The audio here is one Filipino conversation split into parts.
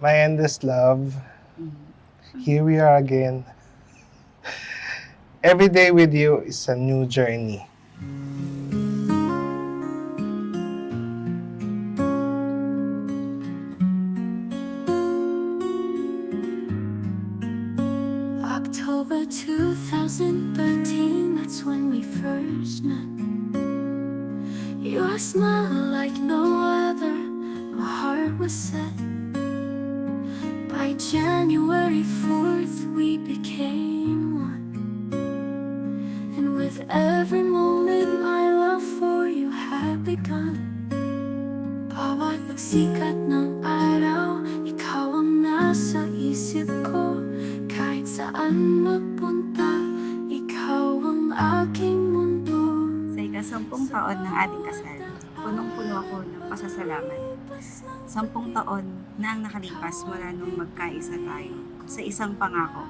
My endless love, here we are again. Every day with you is a new journey. October 2013, that's when we first met. Your smile like no other, my heart was set. By January 4th, we became one. And with every moment, my love for you had begun. Bawat pagsikat ng araw, ikaw ang nasa isip ko. Kahit saan magpunta, ikaw ang aking mundo. Sa ika-10 taon ng ating kasal, punong-puno ako ng pasasalamat. 10 taon na ang nakalipas mula nung magkaisa tayo sa isang pangako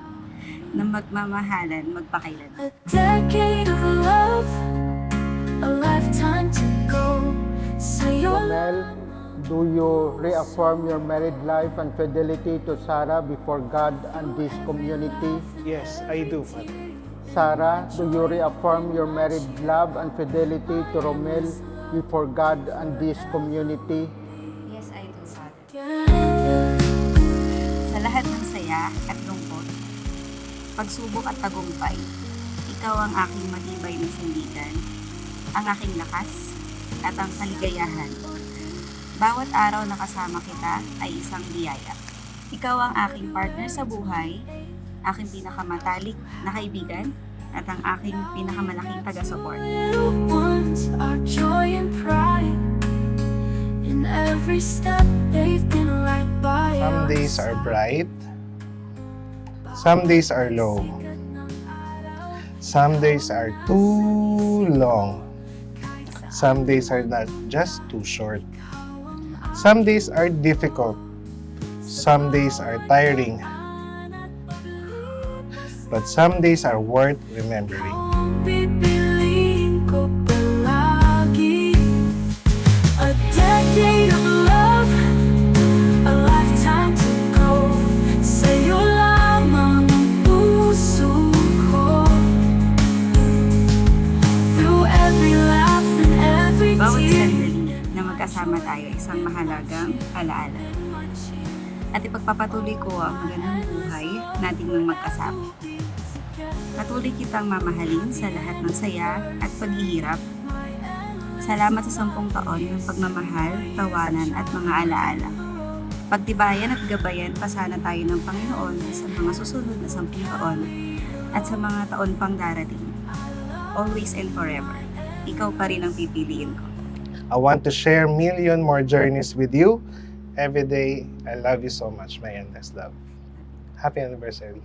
na magmamahalan magpakailan. A decade of love, a lifetime to go. Sa'yo Mel, do you reaffirm your married life and fidelity to Sarah before God and this community? Yes, I do, Father. Sarah, do you reaffirm your married love and fidelity to Romel before God and this community? Yes, I do, Father. together. Sa lahat ng saya at lungkot, pagsubok at tagumpay, ikaw ang aking matibay na sandigan, ang aking lakas at ang kaligayahan. Bawat araw na kasama kita ay isang biyaya. Ikaw ang aking partner sa buhay, aking pinakamatalik na kaibigan, at ang aking pinakamalaking taga-support. Little ones, our joy and pride. In every step, they've been right by Some us. days are bright, some days are low, some days are too long, some days are not just too short. Some days are difficult, some days are tiring, but some days are worth remembering. Ang pipiliin ko palagi. A decade of love, a lifetime to go. Sa'yo lamang ang puso ko. Through every laugh and every Bawat tear. sandali na magkasama tayo isang mahalagang alaala. At ipagpapatuloy ko ang magandang buhay nating ng magkasama. Patuloy kitang mamahalin sa lahat ng saya at paghihirap. Salamat sa 10 taon ng pagmamahal, tawanan at mga alaala. Pagtibayan at gabayan pa sana tayo ng Panginoon sa mga susunod na 10 taon at sa mga taon pang darating. Always and forever, ikaw pa rin ang pipiliin ko. I want to share million more journeys with you every day. I love you so much, my endless love. Happy anniversary.